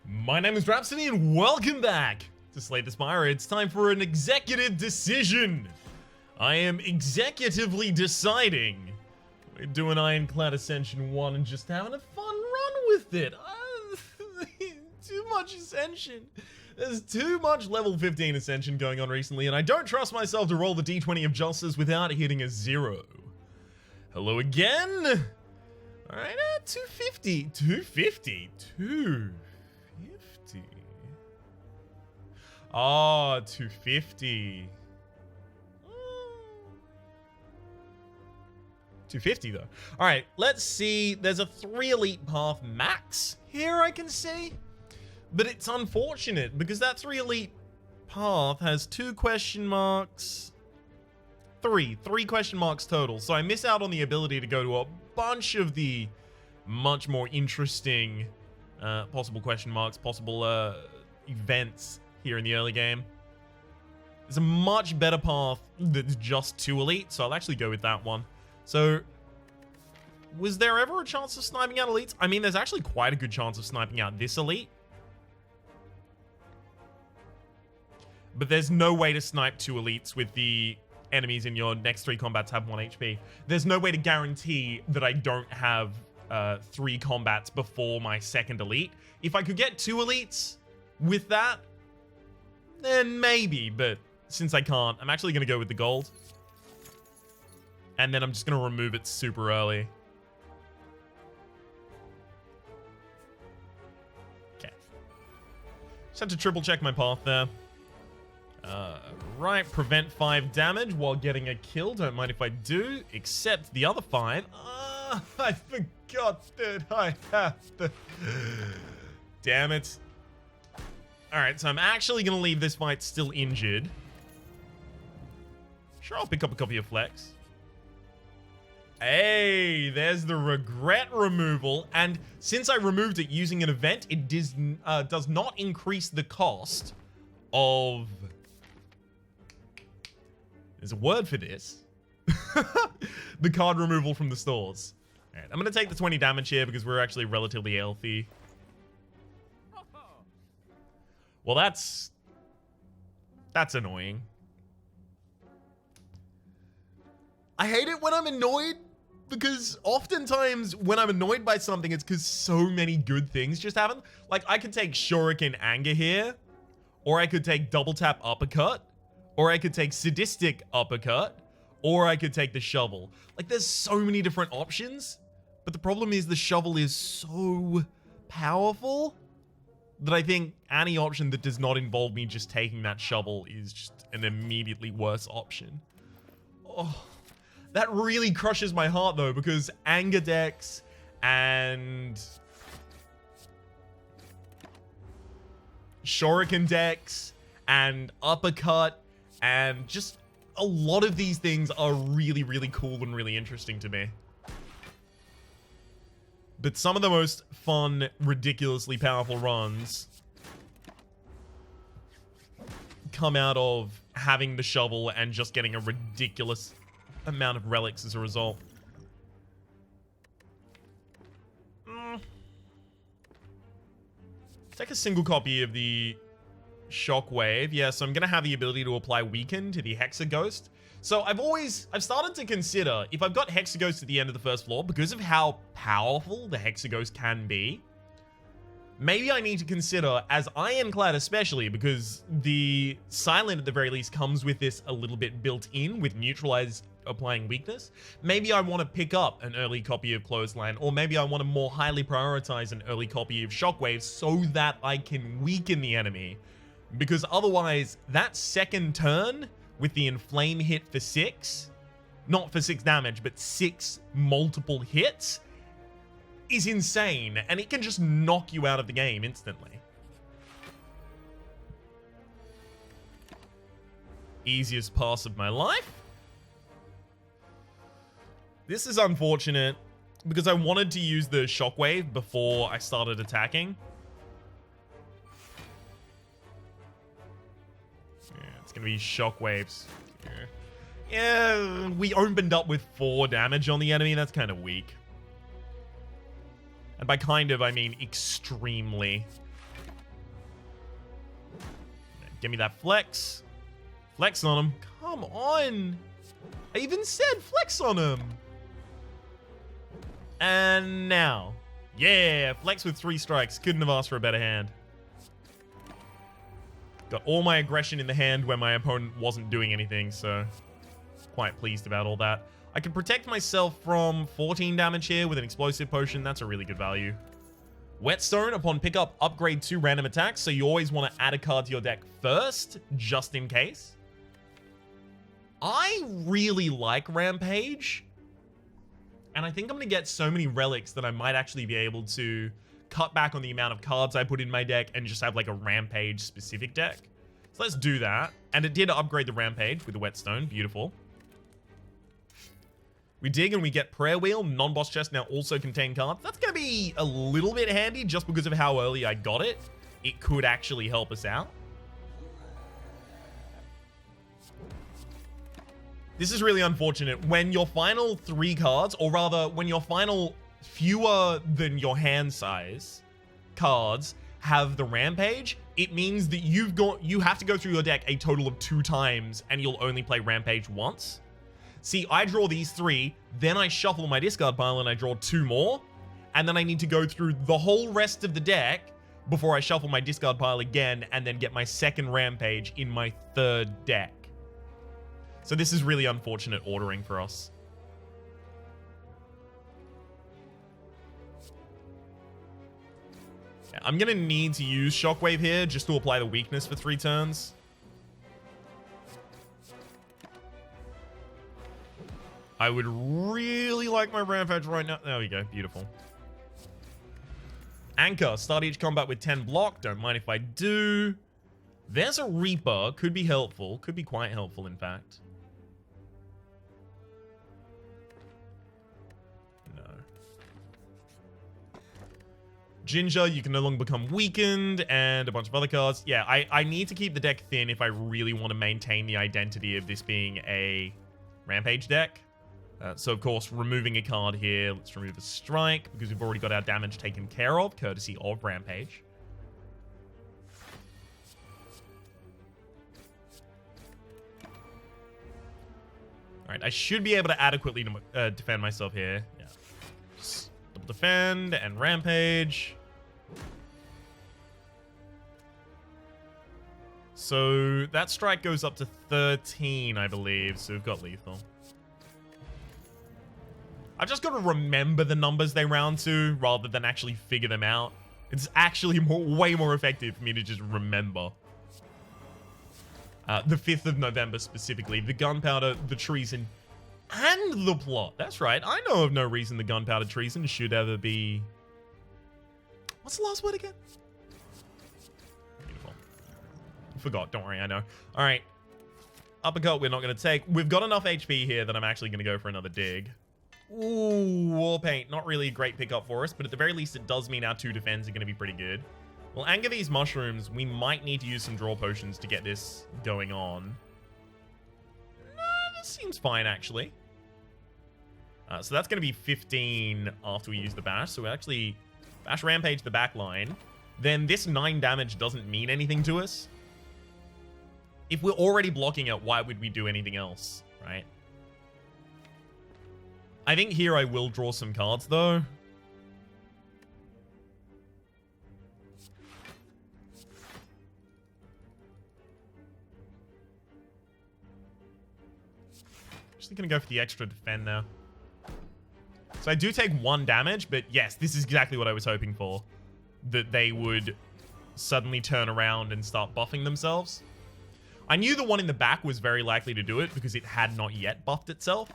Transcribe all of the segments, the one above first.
My name is Rhapsody and welcome back to Slay the Spire. It's time for an executive decision. I am executively deciding we're doing Ironclad Ascension 1 and just having a fun run with it. Too much Ascension. There's too much level 15 Ascension going on recently, and I don't trust myself to roll the D20 of Justice without hitting a 0. Hello again. Alright, 250. 250. 250. Oh, 250. 250 though. Alright, let's see. There's a 3 elite path max here I can see. But it's unfortunate because that 3 elite path has 2 question marks. 3 question marks total. So I miss out on the ability to go to a bunch of the much more interesting possible question marks, possible events here in the early game. There's a much better path that's just 2 elite, so I'll actually go with that one. So, was there ever a chance of sniping out elites? I mean, there's actually quite a good chance of sniping out this elite. But there's no way to snipe 2 elites with the enemies in your next 3 combats have 1 HP. There's no way to guarantee that I don't have 3 combats before my 2nd elite. If I could get 2 elites with that, then maybe, but since I can't, I'm actually going to go with the gold. And then I'm just going to remove it super early. Okay. Just had to triple check my path there. Right, prevent 5 damage while getting a kill. Don't mind if I do, except the other 5. I forgot that I have to... Damn it. Alright, so I'm actually going to leave this fight still injured. Sure, I'll pick up a copy of Flex. Hey, there's the regret removal. And since I removed it using an event, it does not increase the cost of... There's a word for this. The card removal from the stores. Alright, I'm going to take the 20 damage here because we're actually relatively healthy. Well, that's annoying. I hate it when I'm annoyed because oftentimes when I'm annoyed by something, it's because so many good things just happen. Like, I could take Shuriken Anger here, or I could take Double Tap Uppercut, or I could take Sadistic Uppercut, or I could take the Shovel. Like, there's so many different options, but the problem is the Shovel is so powerful that I think any option that does not involve me just taking that Shovel is just an immediately worse option. Oh, that really crushes my heart though, because Anger decks and Shuriken decks and Uppercut and just a lot of these things are really, really cool and really interesting to me. But some of the most fun, ridiculously powerful runs come out of having the Shovel and just getting a ridiculous amount of relics as a result. Take a single copy of the Shockwave. Yeah, so I'm going to have the ability to apply Weaken to the Hexa Ghost. So I've started to consider, if I've got Hexa Ghost at the end of the first floor, because of how powerful the Hexa Ghost can be, maybe I need to consider, as Ironclad especially, because the Silent at the very least comes with this a little bit built in with Neutralize applying weakness, maybe I want to pick up an early copy of Clothesline, or maybe I want to more highly prioritize an early copy of Shockwave so that I can weaken the enemy. Because otherwise, that second turn with the Inflame hit for 6, not for 6 damage, but 6 multiple hits, is insane, and it can just knock you out of the game instantly. Easiest pass of my life. This is unfortunate, because I wanted to use the Shockwave before I started attacking. It's gonna be Shockwaves. Yeah, we opened up with 4 damage on the enemy. That's kind of weak. And by kind of, I mean extremely. Give me that flex. Flex on him. Come on. I even said flex on him. And now. Yeah, flex with 3 strikes. Couldn't have asked for a better hand. Got all my aggression in the hand when my opponent wasn't doing anything, so quite pleased about all that. I can protect myself from 14 damage here with an explosive potion. That's a really good value. Whetstone, upon pickup, upgrade 2 random attacks, so you always want to add a card to your deck first, just in case. I really like Rampage, and I think I'm going to get so many relics that I might actually be able to cut back on the amount of cards I put in my deck and just have like a Rampage specific deck. So let's do that. And it did upgrade the Rampage with the Whetstone. Beautiful. We dig and we get Prayer Wheel. Non-boss chest now also contain cards. That's going to be a little bit handy just because of how early I got it. It could actually help us out. This is really unfortunate. When your final 3 cards, or rather, when your final fewer than your hand size cards have the Rampage, it means that you have to go through your deck a total of 2 times, and you'll only play Rampage once. See, I draw these 3, then I shuffle my discard pile and I draw 2 more, and then I need to go through the whole rest of the deck before I shuffle my discard pile again and then get my second Rampage in my 3rd deck. So this is really unfortunate ordering for us. Yeah, I'm going to need to use Shockwave here just to apply the weakness for 3 turns. I would really like my Rampage right now. There we go. Beautiful. Anchor. Start each combat with 10 block. Don't mind if I do. There's a Reaper. Could be helpful. Could be quite helpful, in fact. No. Ginger. You can no longer become weakened. And a bunch of other cards. Yeah, I need to keep the deck thin if I really want to maintain the identity of this being a Rampage deck. So, of course, removing a card here. Let's remove a strike because we've already got our damage taken care of, courtesy of Rampage. All right, I should be able to adequately defend myself here. Yeah. Just double defend and Rampage. So, that strike goes up to 13, I believe. So, we've got lethal. I've just got to remember the numbers they round to rather than actually figure them out. It's actually way more effective for me to just remember. The 5th of November specifically. The gunpowder, the treason, and the plot. That's right. I know of no reason the gunpowder treason should ever be... What's the last word again? Beautiful. Forgot. Don't worry, I know. All right. Uppercut we're not going to take. We've got enough HP here that I'm actually going to go for another dig. Ooh, War Paint. Not really a great pickup for us, but at the very least, it does mean our 2 defends are going to be pretty good. We'll anger these mushrooms. We might need to use some draw potions to get this going on. No, this seems fine, actually. So that's going to be 15 after we use the bash. So we actually bash Rampage the back line. Then this 9 damage doesn't mean anything to us. If we're already blocking it, why would we do anything else, right? I think here I will draw some cards, though. Just going to go for the extra defend now. So I do take 1 damage, but yes, this is exactly what I was hoping for. That they would suddenly turn around and start buffing themselves. I knew the one in the back was very likely to do it because it had not yet buffed itself.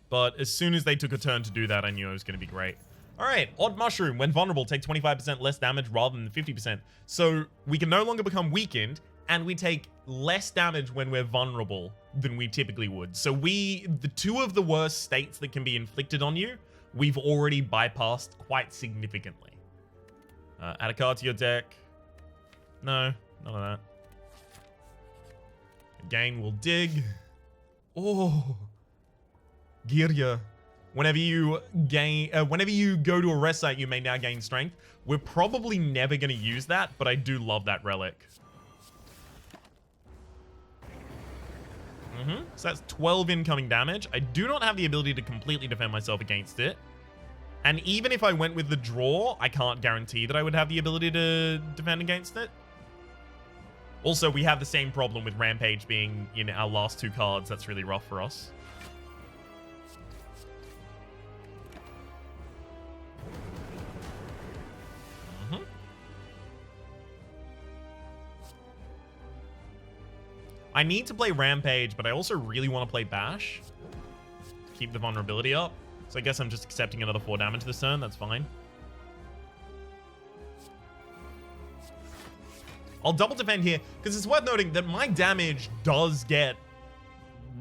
But as soon as they took a turn to do that, I knew it was going to be great. All right, Odd Mushroom. When vulnerable, take 25% less damage rather than 50%. So we can no longer become weakened, and we take less damage when we're vulnerable than we typically would. So the 2 of the worst states that can be inflicted on you, we've already bypassed quite significantly. Add a card to your deck. No, none of that. Again, we'll dig. Oh... Girya. Whenever you go to a rest site, you may now gain strength. We're probably never going to use that, but I do love that relic. So that's 12 incoming damage. I do not have the ability to completely defend myself against it. And even if I went with the draw, I can't guarantee that I would have the ability to defend against it. Also, we have the same problem with Rampage being in our last 2 cards. That's really rough for us. I need to play Rampage, but I also really want to play Bash. Keep the vulnerability up. So I guess I'm just accepting another 4 damage this turn. That's fine. I'll double defend here, because it's worth noting that my damage does get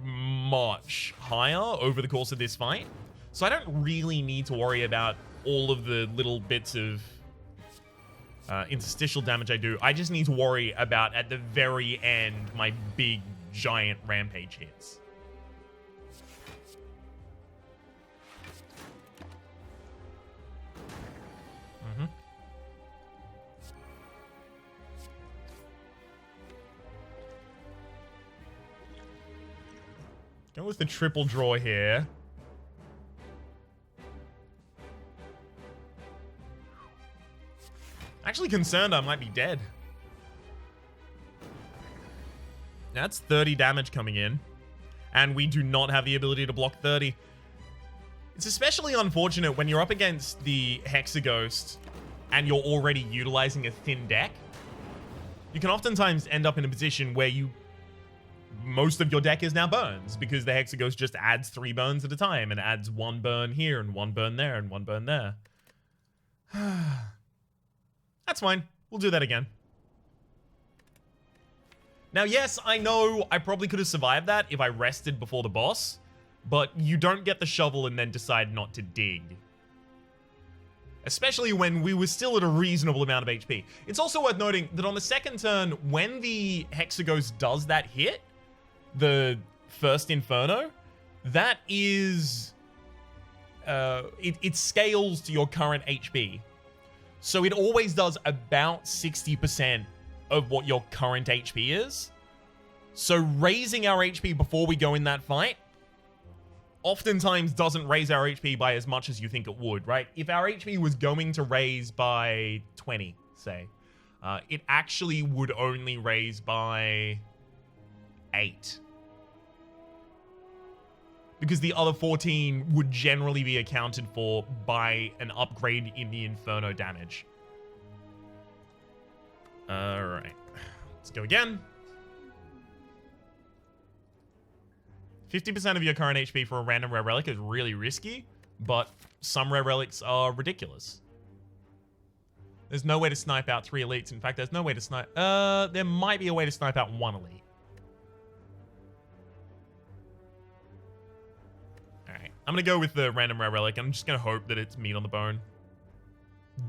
much higher over the course of this fight. So I don't really need to worry about all of the little bits of interstitial damage I do. I just need to worry about, at the very end, my big, giant Rampage hits. Go with the triple draw here. Actually concerned I might be dead. That's 30 damage coming in. And we do not have the ability to block 30. It's especially unfortunate when you're up against the Hexa Ghost and you're already utilizing a thin deck. You can oftentimes end up in a position where most of your deck is now burns, because the Hexa Ghost just adds 3 burns at a time and adds 1 burn here and 1 burn there and 1 burn there. That's fine. We'll do that again. Now, yes, I know I probably could have survived that if I rested before the boss, but you don't get the shovel and then decide not to dig. Especially when we were still at a reasonable amount of HP. It's also worth noting that on the second turn, when the Hexa Ghost does that hit, the first Inferno, that is... it scales to your current HP. So it always does about 60% of what your current HP is. So raising our HP before we go in that fight oftentimes doesn't raise our HP by as much as you think it would, right? If our HP was going to raise by 20, say, it actually would only raise by 8. Because the other 14 would generally be accounted for by an upgrade in the Inferno damage. Alright. Let's go again. 50% of your current HP for a random rare relic is really risky, but some rare relics are ridiculous. There's no way to snipe out 3 elites. In fact, there's no way to snipe... there might be a way to snipe out 1 elite. I'm going to go with the random rare relic. I'm just going to hope that it's meat on the bone.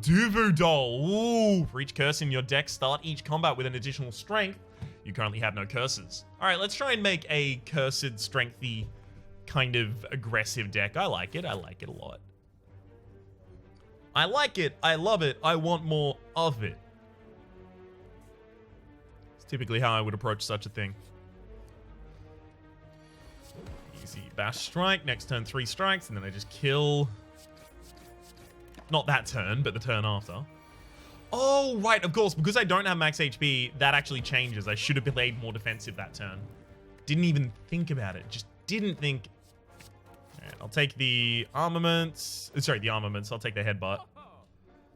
Duvu Doll. Ooh. For each curse in your deck, start each combat with an additional strength. You currently have no curses. All right, let's try and make a cursed, strengthy, kind of aggressive deck. I like it. I like it a lot. I like it. I love it. I want more of it. It's typically how I would approach such a thing. Easy bash strike. Next turn, 3 strikes, and then I just kill. Not that turn, but the turn after. Oh, right, of course. Because I don't have max HP, that actually changes. I should have played more defensive that turn. Didn't even think about it. Just didn't think. All right, I'll take the armaments. Sorry, the armaments. I'll take the headbutt.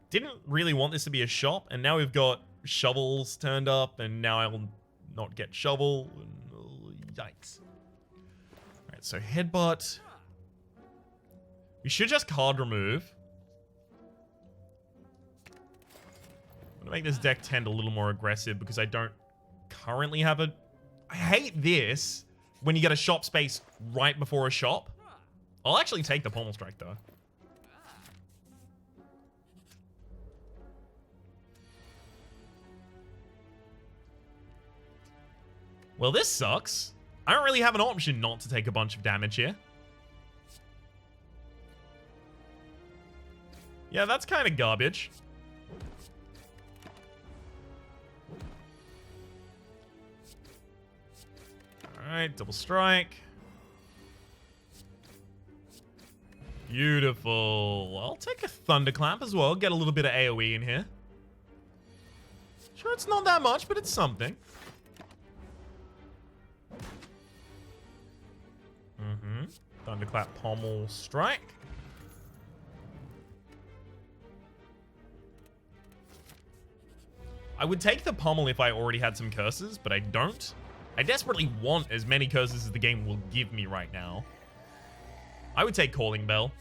Didn't really want this to be a shop, and now we've got shovels turned up, and now I will not get shovel. Yikes. Alright, so headbutt. We should just card remove. I'm gonna make this deck tend a little more aggressive because I don't currently have a... I hate this when you get a shop space right before a shop. I'll actually take the pommel strike though. Well, this sucks. I don't really have an option not to take a bunch of damage here. Yeah, that's kind of garbage. Alright, double strike. Beautiful. I'll take a thunderclap as well. Get a little bit of AoE in here. Sure, it's not that much, but it's something. Thunderclap, pommel, strike. I would take the pommel if I already had some curses, but I don't. I desperately want as many curses as the game will give me right now. I would take Calling Bell.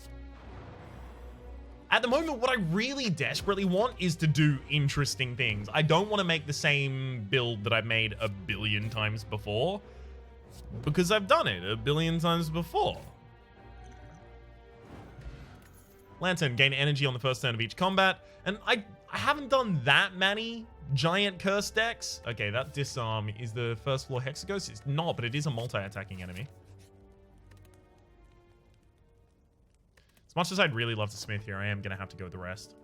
At the moment, what I really desperately want is to do interesting things. I don't want to make the same build that I've made a billion times before, because I've done it a billion times before. Lantern, gain energy on the first turn of each combat. And I haven't done that many giant curse decks. Okay, that disarm is the first floor Hexa Ghost. It's not, but it is a multi-attacking enemy. As much as I'd really love to smith here, I am going to have to go with the rest.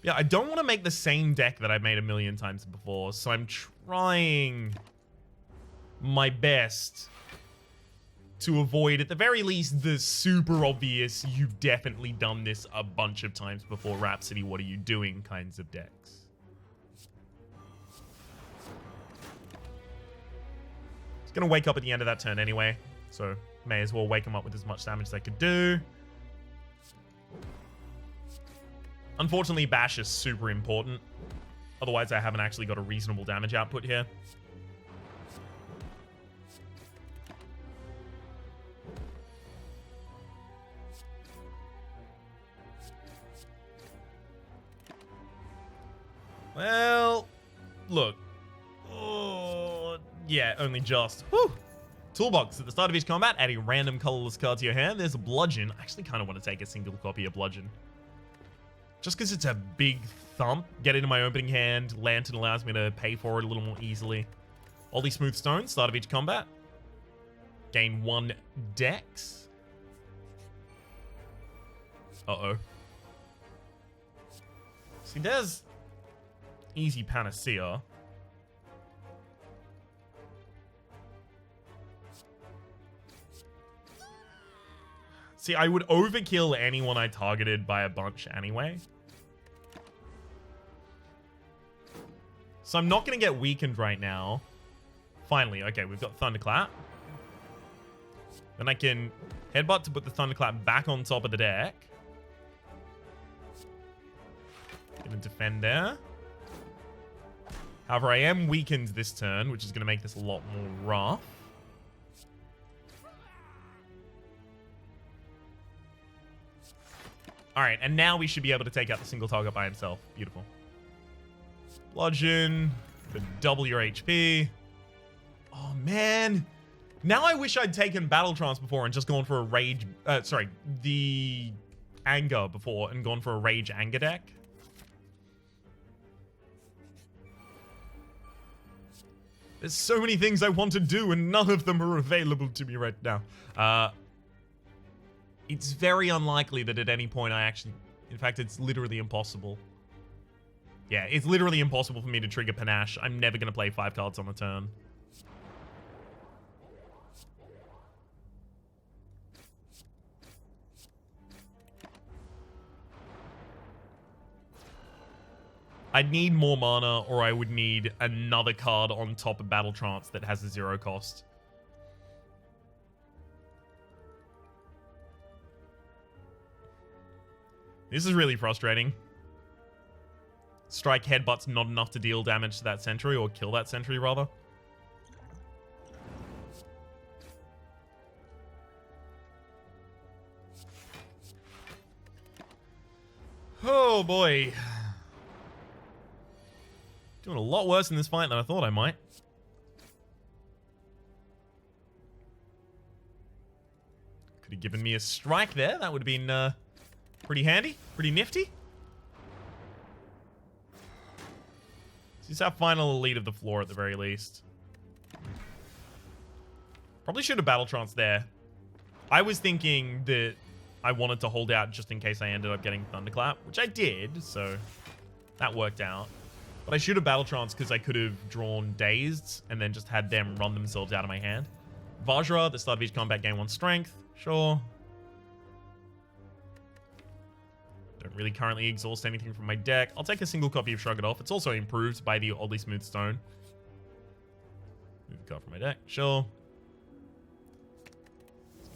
Yeah, I don't want to make the same deck that I've made a million times before, so I'm trying my best to avoid, at the very least, the super obvious, you've definitely done this a bunch of times before, Rhapsody, what are you doing kinds of decks. It's going to wake up at the end of that turn anyway, so may as well wake him up with as much damage as I could do. Unfortunately, Bash is super important. Otherwise, I haven't actually got a reasonable damage output here. Well, look. Oh, yeah, only just. Whew. Toolbox. At the start of each combat, add a random colorless card to your hand. There's a Bludgeon. I actually kind of want to take a single copy of Bludgeon. Just because it's a big thump. Get it in my opening hand. Lantern allows me to pay for it a little more easily. Oldie Smooth Stone. Start of each combat. Gain 1 dex. Uh-oh. See, there's easy Panacea. See, I would overkill anyone I targeted by a bunch anyway. So I'm not going to get weakened right now. Finally, okay, we've got Thunderclap. Then I can headbutt to put the Thunderclap back on top of the deck. Gonna defend there. However, I am weakened this turn, which is going to make this a lot more rough. Alright, and now we should be able to take out the single target by himself. Beautiful. Bludgeon. To double your HP. Oh, man. Now I wish I'd taken Battle Trance before and just gone for a Rage... the Anger before and gone for a Rage Anger deck. There's so many things I want to do and none of them are available to me right now. It's very unlikely that at any point I actually... In fact, it's literally impossible. Yeah, it's literally impossible for me to trigger Panache. I'm never going to play 5 cards on the turn. I'd need more mana, or I would need another card on top of Battle Trance that has a 0 cost. This is really frustrating. Strike Headbutt's not enough to deal damage to that sentry, or kill that sentry, rather. Oh, boy. Doing a lot worse in this fight than I thought I might. Could have given me a strike there. That would have been pretty handy. Pretty nifty. This is our final elite of the floor at the very least. Probably should have Battle Trance there. I was thinking that I wanted to hold out just in case I ended up getting Thunderclap, which I did, so that worked out. But I should have Battle Trance because I could have drawn Dazed and then just had them run themselves out of my hand. Vajra, at the start of each combat, gain 1 strength. Sure. Don't really currently exhaust anything from my deck. I'll take a single copy of Shrug It Off. It's also improved by the Oddly Smooth Stone. Move a card from my deck. Sure.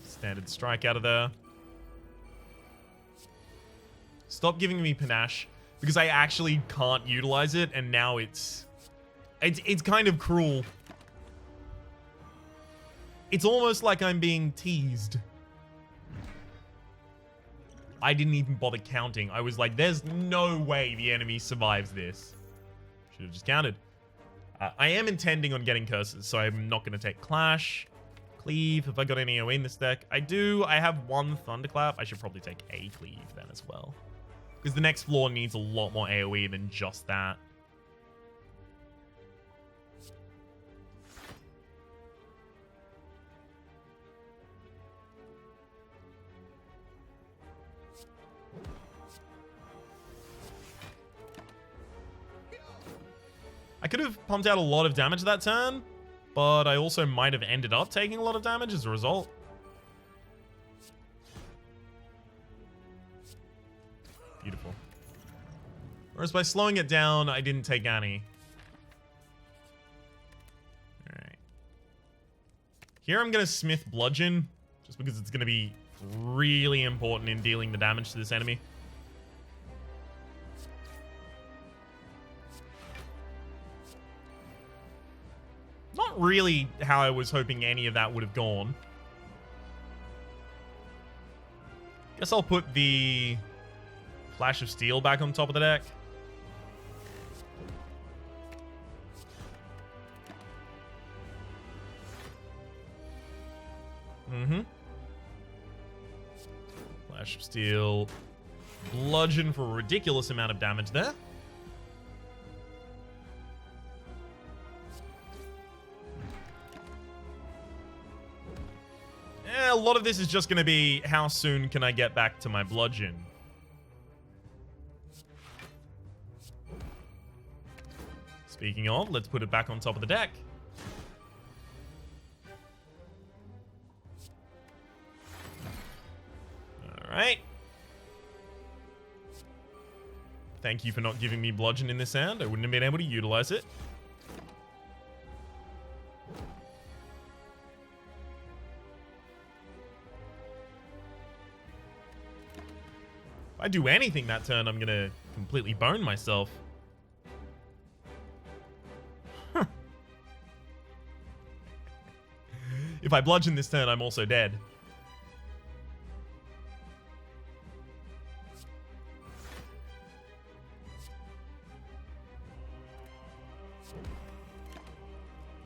Standard Strike out of there. Stop giving me Panache because I actually can't utilize it, and now it's kind of cruel. It's almost like I'm being teased. I didn't even bother counting. I was like, there's no way the enemy survives this. Should have just counted. I am intending on getting curses, so I'm not going to take Clash. Cleave. Have I got any AoE in this deck? I do. I have 1 Thunderclap. I should probably take a Cleave then as well. Because the next floor needs a lot more AoE than just that. I could have pumped out a lot of damage that turn, but I also might have ended up taking a lot of damage as a result. Beautiful. Whereas by slowing it down, I didn't take any. Alright. Here I'm going to Smith Bludgeon, just because it's going to be really important in dealing the damage to this enemy. Not really how I was hoping any of that would have gone. Guess I'll put the Flash of Steel back on top of the deck. Flash of Steel. Bludgeon for a ridiculous amount of damage there. A lot of this is just going to be how soon can I get back to my bludgeon. Speaking of, let's put it back on top of the deck. Alright. Thank you for not giving me bludgeon in this hand. I wouldn't have been able to utilize it. If I do anything that turn, I'm gonna completely bone myself. Huh. If I bludgeon this turn, I'm also dead.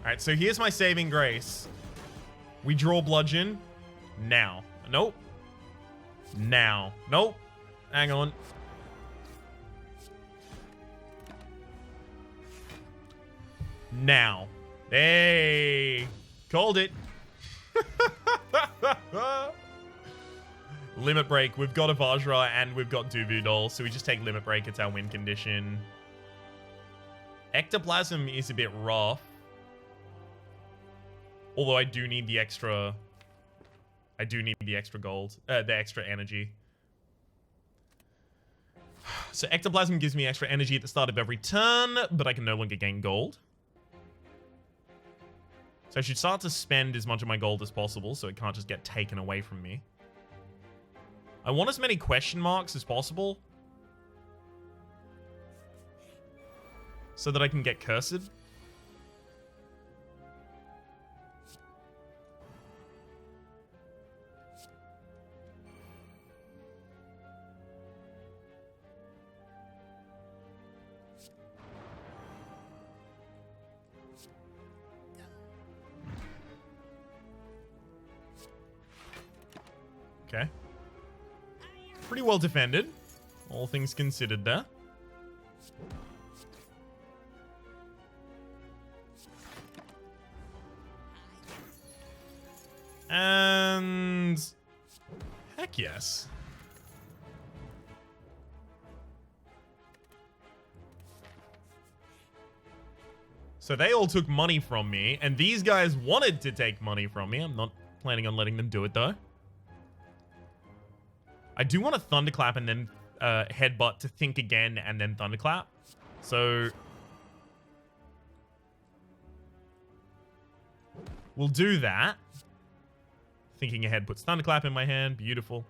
Alright, so here's my saving grace. We draw bludgeon. Now. Nope. Now. Nope. Hang on. Now. Hey. Called it. Limit Break. We've got a Vajra and we've got Duvu Doll, so we just take Limit Break. It's our win condition. Ectoplasm is a bit rough. Although I do need the extra... I do need the extra gold. The extra energy. So Ectoplasm gives me extra energy at the start of every turn, but I can no longer gain gold. So I should start to spend as much of my gold as possible so it can't just get taken away from me. I want as many question marks as possible so that I can get cursed. Okay. Pretty well defended. All things considered there. And... Heck yes. So they all took money from me, and these guys wanted to take money from me. I'm not planning on letting them do it, though. I do want to thunderclap and then headbutt to think again and then thunderclap. So we'll do that. Thinking ahead puts thunderclap in my hand. Beautiful.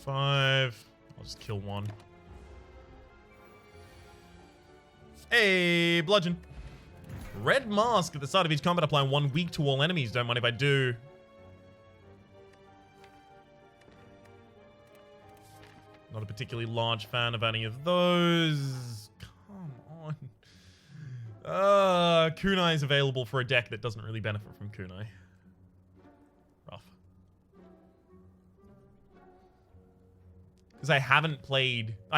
I'll just kill one. Hey, bludgeon. Red mask at the start of each combat, applying 1 weak to all enemies. Don't mind if I do. Not a particularly large fan of any of those. Come on. Kunai is available for a deck that doesn't really benefit from Kunai. Rough. Because I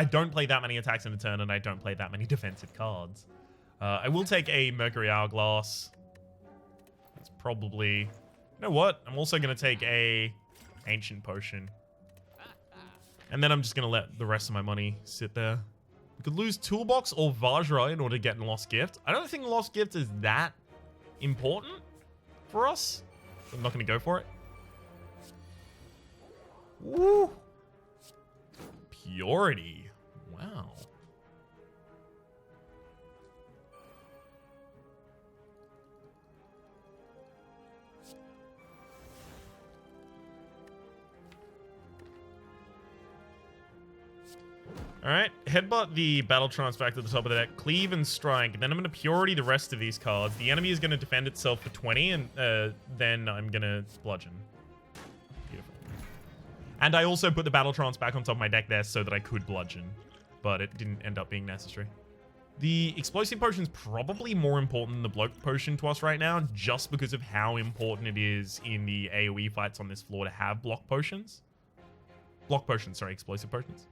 don't play that many attacks in a turn, and I don't play that many defensive cards. I will take a Mercury Hourglass. That's probably... You know what? I'm also going to take a Ancient Potion. And then I'm just going to let the rest of my money sit there. We could lose Toolbox or Vajra in order to get a Lost Gift. I don't think Lost Gift is that important for us. I'm not going to go for it. Woo! Purity. Wow. Alright, headbutt the Battle Trance back to the top of the deck, cleave and strike, then I'm going to purity the rest of these cards. The enemy is going to defend itself for 20, and then I'm going to bludgeon. Beautiful. And I also put the Battle Trance back on top of my deck there so that I could bludgeon, but it didn't end up being necessary. The Explosive Potion is probably more important than the Block Potion to us right now, just because of how important it is in the AoE fights on this floor to have Block Potions. Block Potions, sorry, Explosive Potions.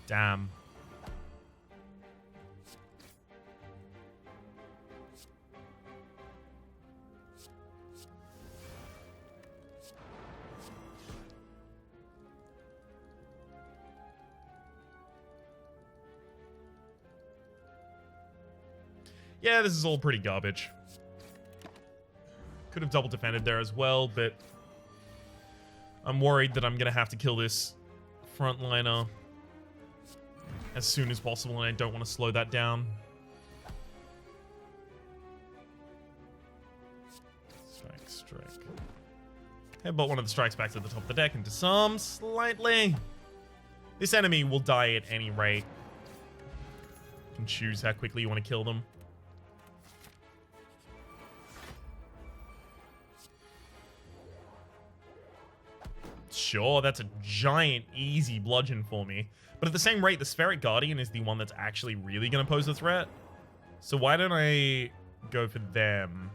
Damn. Yeah, this is all pretty garbage. Could have double defended there as well, but I'm worried that I'm going to have to kill this frontliner as soon as possible, and I don't want to slow that down. Strike. Headbutt one of the strikes back to the top of the deck into some slightly. This enemy will die at any rate. You can choose how quickly you want to kill them. Sure, that's a giant, easy bludgeon for me. But at the same rate, the Spheric Guardian is the one that's actually really going to pose a threat. So why don't I go for them?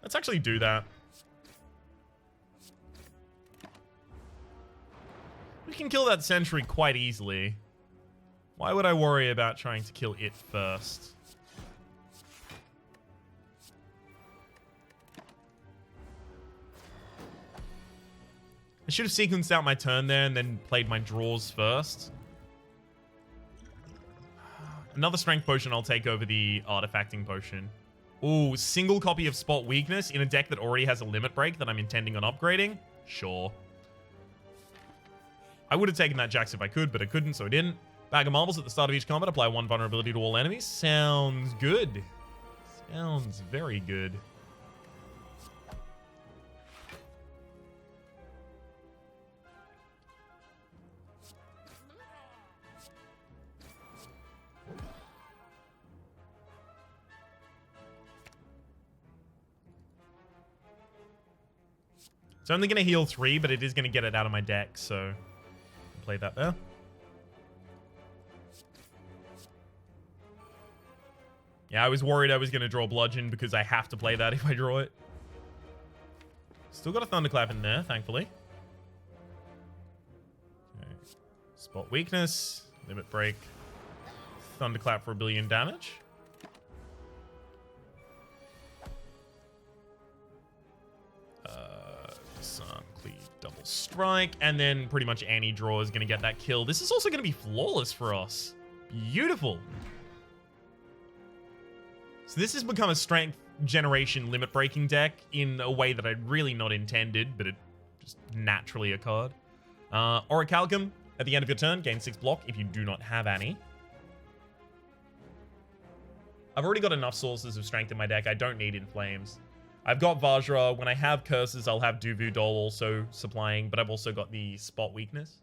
Let's actually do that. We can kill that sentry quite easily. Why would I worry about trying to kill it first? I should have sequenced out my turn there and then played my draws first. Another strength potion I'll take over the artifacting potion. Ooh, single copy of Spot Weakness in a deck that already has a limit break that I'm intending on upgrading? Sure. I would have taken that Jax if I could, but I couldn't, so I didn't. Bag of Marbles at the start of each combat. Apply 1 vulnerability to all enemies. Sounds good. Sounds very good. It's only going to heal 3, but it is going to get it out of my deck, so I'll play that there. Yeah, I was worried I was going to draw Bludgeon because I have to play that if I draw it. Still got a Thunderclap in there, thankfully. Okay. Spot Weakness. Limit Break. Thunderclap for 1 billion damage. Disarm, Cleave, Double Strike. And then pretty much any draw is going to get that kill. This is also going to be flawless for us. Beautiful. So this has become a strength generation limit breaking deck in a way that I'd really not intended, but it just naturally occurred. Orichalcum, at the end of your turn, gain 6 block if you do not have any. I've already got enough sources of strength in my deck. I don't need Inflames. I've got Vajra. When I have curses, I'll have Duvu Doll also supplying, but I've also got the Spot Weakness.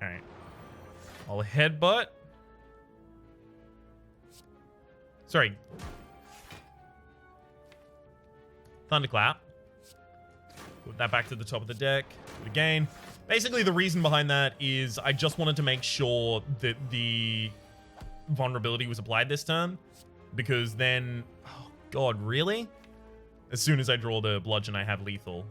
Alright. I'll headbutt. Sorry. Thunderclap. Put that back to the top of the deck. Do it again. Basically, the reason behind that is I just wanted to make sure that the vulnerability was applied this turn. Because then... Oh, God, really? As soon as I draw the Bludgeon, I have lethal.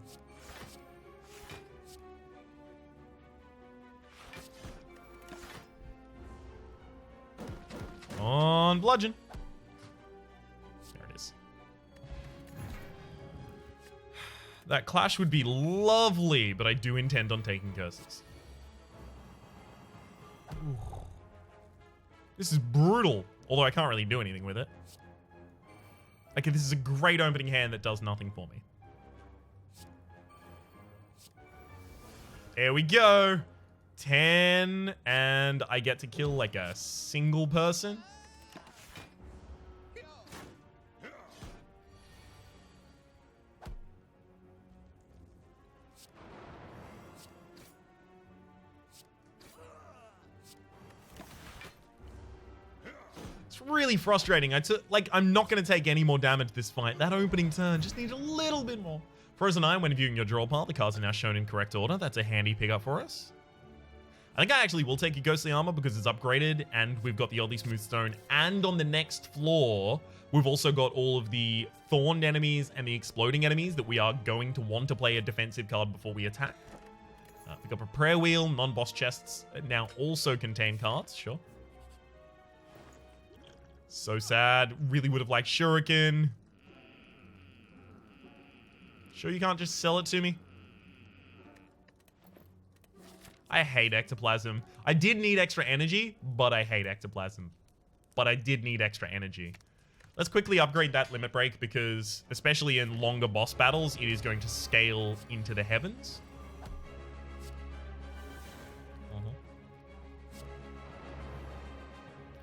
On Bludgeon. There it is. That clash would be lovely, but I do intend on taking curses. Ooh. This is brutal, although I can't really do anything with it. Okay, this is a great opening hand that does nothing for me. There we go. 10, and I get to kill like a single person. It's really frustrating. I'm not going to take any more damage this fight. That opening turn just needs a little bit more. Frozen Eye, when viewing your draw pile, the cards are now shown in correct order. That's a handy pickup for us. I think I actually will take a Ghostly Armor because it's upgraded and we've got the Oddly Smooth Stone. And on the next floor, we've also got all of the Thorned enemies and the Exploding enemies that we are going to want to play a defensive card before we attack. Pick up a Prayer Wheel. Non-boss chests now also contain cards, sure. So sad. Really would have liked Shuriken. Sure you can't just sell it to me? I hate Ectoplasm. I did need extra energy, but I hate Ectoplasm. But I did need extra energy. Let's quickly upgrade that Limit Break because, especially in longer boss battles, it is going to scale into the heavens.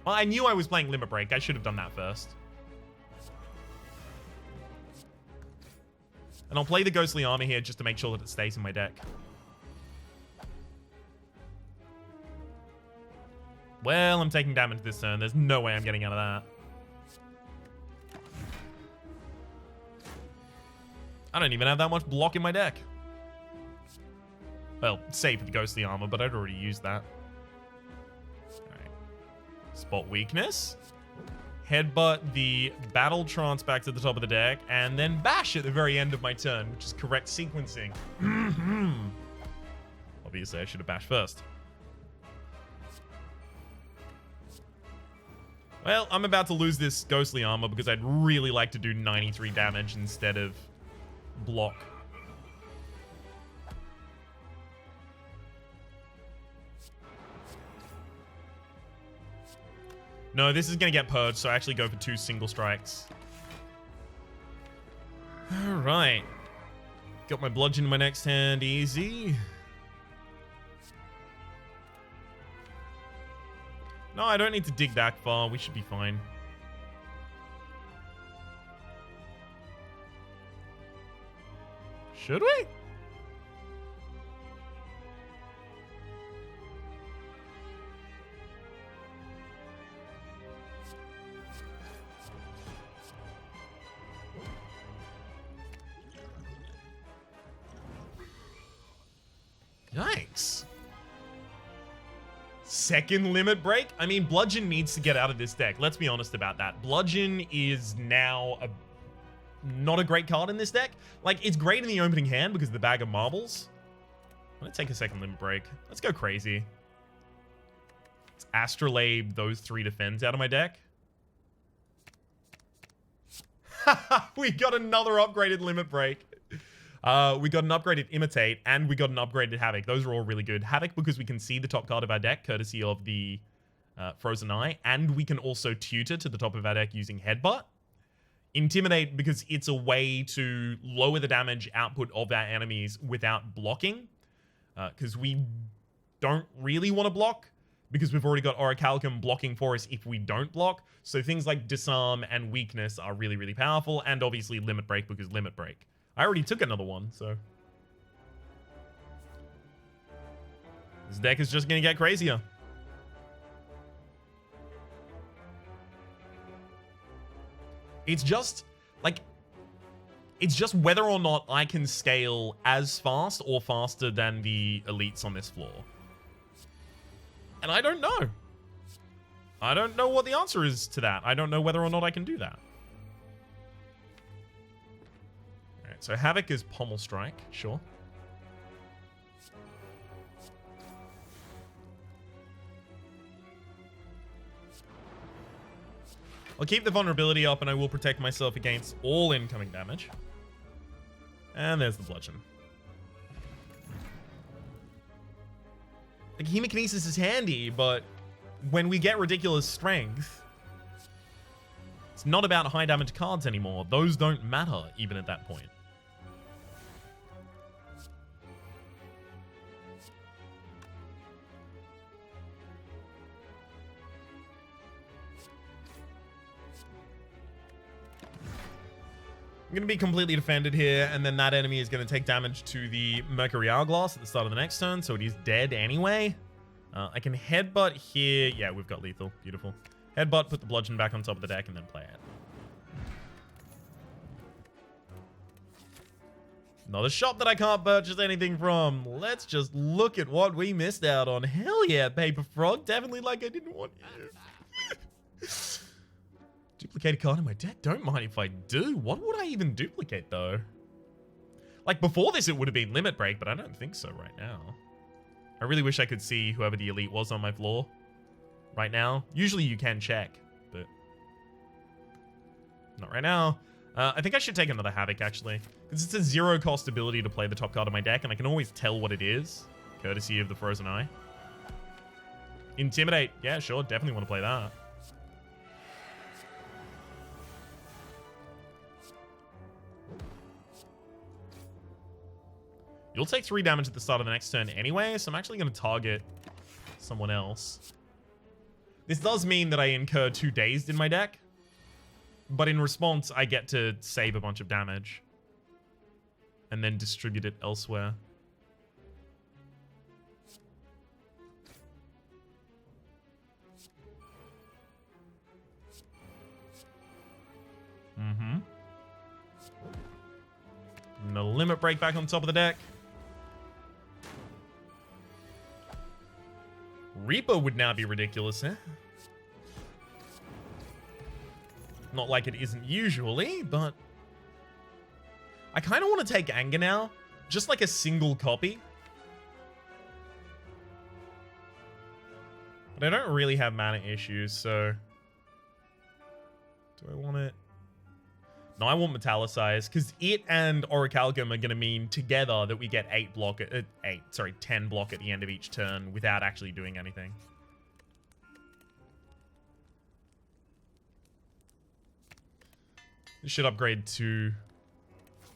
Well, I knew I was playing Limit Break. I should have done that first. And I'll play the Ghostly Armor here just to make sure that it stays in my deck. Well, I'm taking damage this turn. There's no way I'm getting out of that. I don't even have that much block in my deck. Well, save for the Ghostly Armor, but I'd already used that. Alright. Spot Weakness. Headbutt the Battle Trance back to the top of the deck, and then bash at the very end of my turn, which is correct sequencing. Obviously, I should have bashed first. Well, I'm about to lose this Ghostly Armor because I'd really like to do 93 damage instead of block. No, this is going to get purged, so I actually go for 2 single strikes. Alright. Got my Bludgeon in my next hand. Easy. No, I don't need to dig that far. We should be fine. Should we? Yikes. Second limit break? I mean, Bludgeon needs to get out of this deck. Let's be honest about that. Bludgeon is now not a great card in this deck. Like, it's great in the opening hand because of the bag of marbles. I'm going to take a second limit break. Let's go crazy. Let's Astrolabe those 3 defends out of my deck. We got another upgraded limit break. We got an upgraded Imitate, and we got an upgraded Havoc. Those are all really good. Havoc because we can see the top card of our deck, courtesy of the Frozen Eye, and we can also tutor to the top of our deck using Headbutt. Intimidate because it's a way to lower the damage output of our enemies without blocking, because we don't really want to block, because we've already got Orichalcum blocking for us if we don't block. So things like Disarm and Weakness are really, really powerful, and obviously Limit Break because Limit Break. I already took another one, so... This deck is just going to get crazier. It's just, like... It's just whether or not I can scale as fast or faster than the elites on this floor. And I don't know. I don't know what the answer is to that. I don't know whether or not I can do that. So Havoc is Pommel Strike, sure. I'll keep the vulnerability up and I will protect myself against all incoming damage. And there's the Bludgeon. Like, Hemokinesis is handy, but when we get ridiculous strength, it's not about high damage cards anymore. Those don't matter even at that point. I'm going to be completely defended here, and then that enemy is going to take damage to the Mercury Hourglass at the start of the next turn, so it is dead anyway. I can Headbutt here. Yeah, we've got lethal. Beautiful. Headbutt, put the Bludgeon back on top of the deck, and then play it. Another shop that I can't purchase anything from. Let's just look at what we missed out on. Hell yeah, Paper Frog. Definitely like I didn't want you. Duplicate a card in my deck? Don't mind if I do. What would I even duplicate, though? Like, before this, it would have been Limit Break, but I don't think so right now. I really wish I could see whoever the elite was on my floor right now. Usually you can check, but not right now. I think I should take another Havoc, actually, because it's a zero-cost ability to play the top card of my deck, and I can always tell what it is, courtesy of the Frozen Eye. Intimidate. Yeah, sure. Definitely want to play that. You'll take 3 damage at the start of the next turn anyway, so I'm actually going to target someone else. This does mean that I incur 2 Dazed in my deck, but in response, I get to save a bunch of damage and then distribute it elsewhere. No Limit Break back on top of the deck. Reaper would now be ridiculous, eh? Not like it isn't usually, but I kind of want to take Anger now. Just like a single copy. But I don't really have mana issues, so... Do I want it? No, I want Metallicize, because it and Orichalcum are going to mean together that we get 10 block at the end of each turn without actually doing anything. This should upgrade to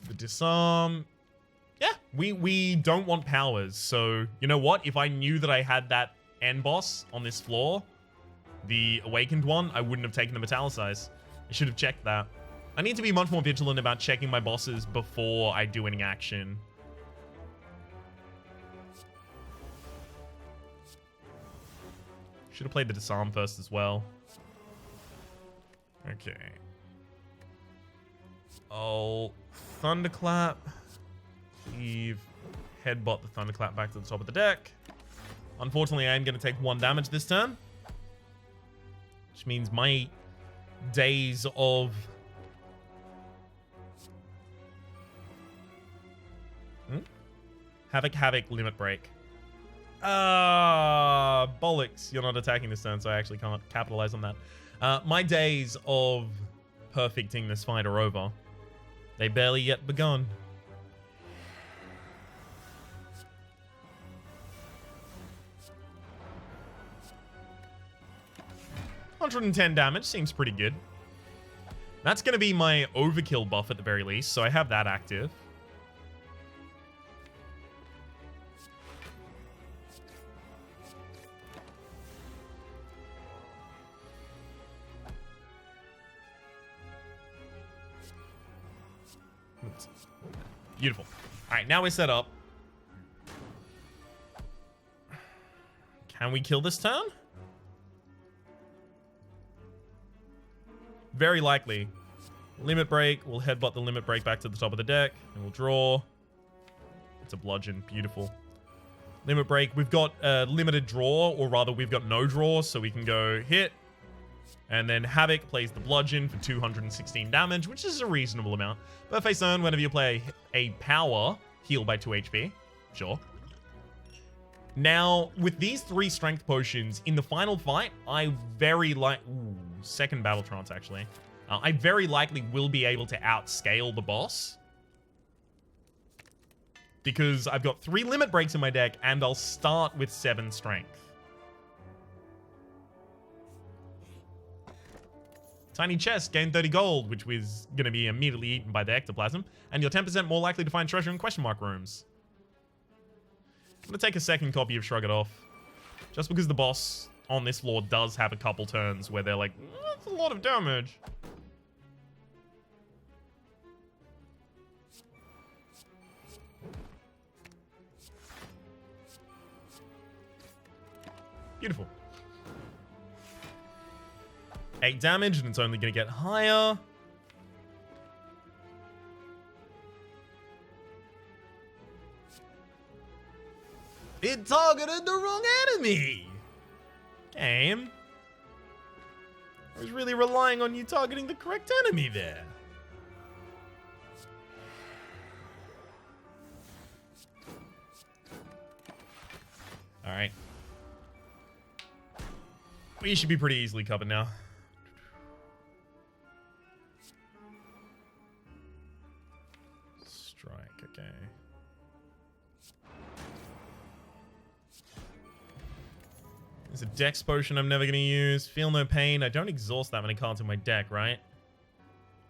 the Disarm. Yeah, we don't want powers, so you know what? If I knew that I had that end boss on this floor, the Awakened one, I wouldn't have taken the Metallicize. I should have checked that. I need to be much more vigilant about checking my bosses before I do any action. Should have played the Disarm first as well. Okay. Oh, Thunderclap. Leave headbutt the Thunderclap back to the top of the deck. Unfortunately, I am going to take 1 damage this turn. Which means my days of... Havoc, Limit Break. Bollocks. You're not attacking this turn, so I actually can't capitalize on that. My days of perfecting this fight are over. They barely yet begun. $110 damage seems pretty good. That's going to be my overkill buff at the very least, so I have that active. Beautiful. All right, now we're set up. Can we kill this turn? Very likely. Limit Break. We'll headbutt the Limit Break back to the top of the deck. And we'll draw. It's a bludgeon. Beautiful. Limit Break. We've got a limited draw, or rather we've got no draw, so we can go hit. And then Havoc plays the bludgeon for 216 damage, which is a reasonable amount. But face turn, whenever you play a power, heal by 2 HP. Sure. Now, with these 3 strength potions, in the final fight, I very second battle trance, actually. I very likely will be able to outscale the boss. Because I've got 3 limit breaks in my deck, and I'll start with 7 strength. Tiny chest, gain 30 gold, which was going to be immediately eaten by the Ectoplasm. And you're 10% more likely to find treasure in question mark rooms. I'm going to take a second copy of Shrug It Off. Just because the boss on this floor does have a couple turns where they're like, that's a lot of damage. Beautiful. 8 damage, and it's only going to get higher. It targeted the wrong enemy! Game. I was really relying on you targeting the correct enemy there. Alright. We should be pretty easily covered now. Okay. There's a dex potion I'm never going to use. Feel no pain. I don't exhaust that many cards in my deck, right?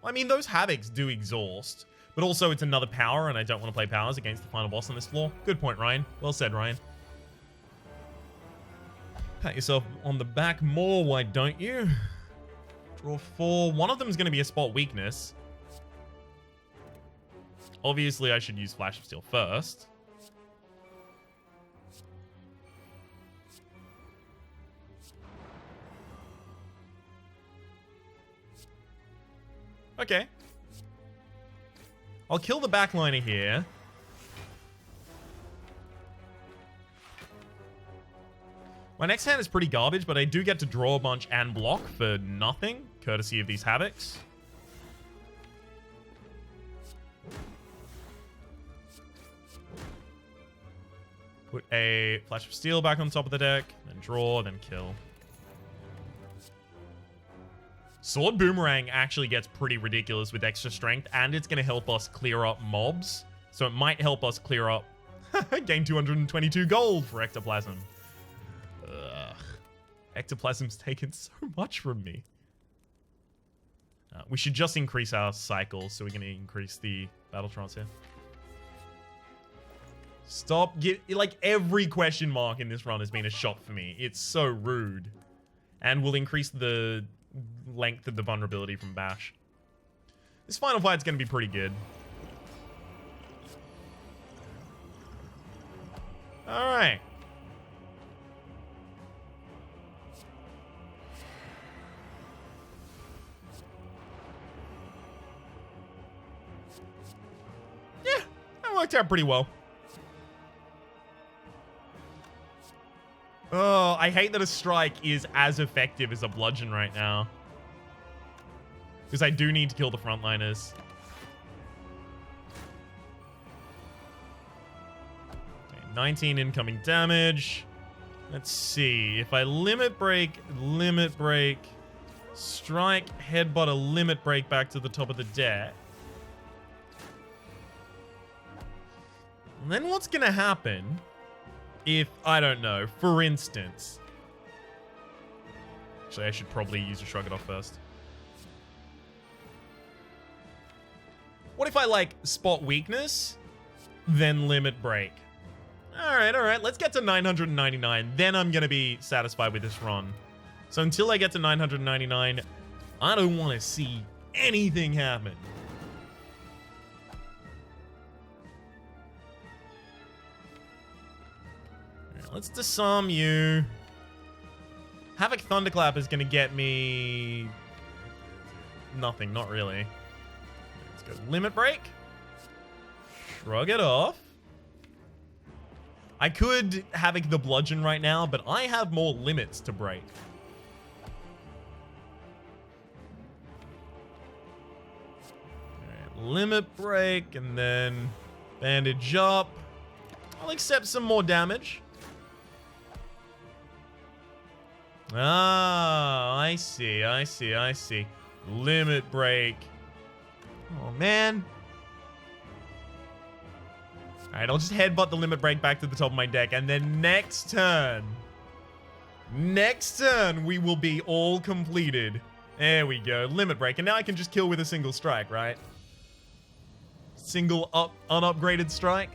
Well, I mean, those Havocs do exhaust. But also, it's another power, and I don't want to play powers against the final boss on this floor. Good point, Ryan. Well said, Ryan. Pat yourself on the back more, why don't you? Draw 4. One of them is going to be a spot weakness. Obviously, I should use Flash of Steel first. Okay. I'll kill the backliner here. My next hand is pretty garbage, but I do get to draw a bunch and block for nothing, courtesy of these Havocs. Put a Flash of Steel back on top of the deck, then draw, then kill. Sword Boomerang actually gets pretty ridiculous with extra strength, and it's going to help us clear up mobs. So it might help us clear up... Gain 222 gold for Ectoplasm. Ugh. Ectoplasm's taken so much from me. We should just increase our cycles, so we're going to increase the battle trance here. Stop. Like, every question mark in this run has been a shot for me. It's so rude. And we'll increase the length of the vulnerability from Bash. This final fight's going to be pretty good. Alright. Yeah, that worked out pretty well. Oh, I hate that a strike is as effective as a bludgeon right now. Because I do need to kill the frontliners. Okay, 19 incoming damage. Let's see. If I limit break, strike, headbutt a limit break back to the top of the deck. And then what's going to happen if, I don't know, for instance... Actually, I should probably use a shrug it off first. What if I, like, spot weakness, then limit break? All right. Let's get to 999. Then I'm going to be satisfied with this run. So until I get to 999, I don't want to see anything happen. All right, let's disarm you. Havoc Thunderclap is going to get me... nothing, not really. Let's go limit break. Shrug it off. I could Havoc the Bludgeon right now, but I have more limits to break. Alright, limit break, and then bandage up. I'll accept some more damage. Ah, I see. Limit break. Oh, man. Alright, I'll just headbutt the limit break back to the top of my deck, and then next turn, we will be all completed. There we go, limit break, and now I can just kill with a single strike, right? Single unupgraded strike.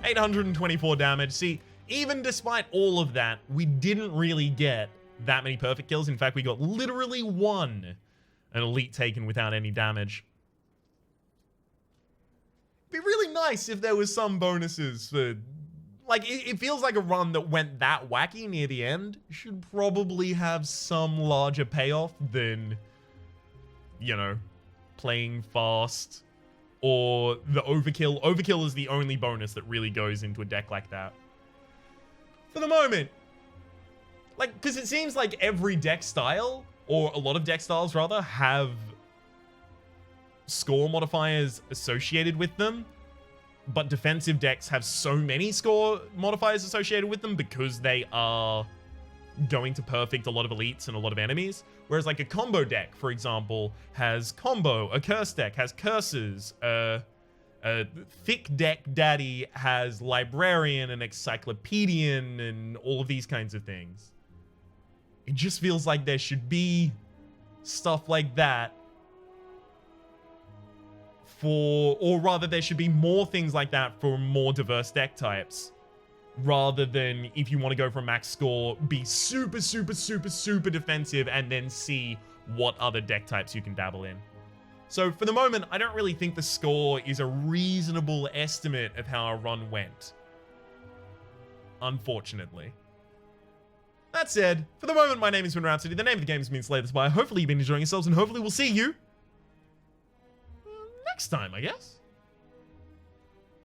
824 damage. See, even despite all of that, we didn't really get that many perfect kills. In fact, we got literally an elite taken without any damage. Be really nice if there was some bonuses for... Like, it feels like a run that went that wacky near the end should probably have some larger payoff than, you know, playing fast or the overkill. Overkill is the only bonus that really goes into a deck like that. For the moment. Like, because it seems like every deck style, or a lot of deck styles rather, have score modifiers associated with them, but defensive decks have so many score modifiers associated with them because they are going to perfect a lot of elites and a lot of enemies. Whereas like a combo deck, for example, has combo. A curse deck has curses. A thick deck daddy has librarian and encyclopedian and all of these kinds of things. It just feels like there should be stuff like that or rather there should be more things like that for more diverse deck types, rather than, if you want to go for a max score, be super defensive and then see what other deck types you can dabble in. So for the moment, I don't really think the score is a reasonable estimate of how our run went, unfortunately. That said, for the moment, my name is Rhapsody. The name of the game has been Slay the Spire. Hopefully you've been enjoying yourselves, and hopefully we'll see you next time, I guess.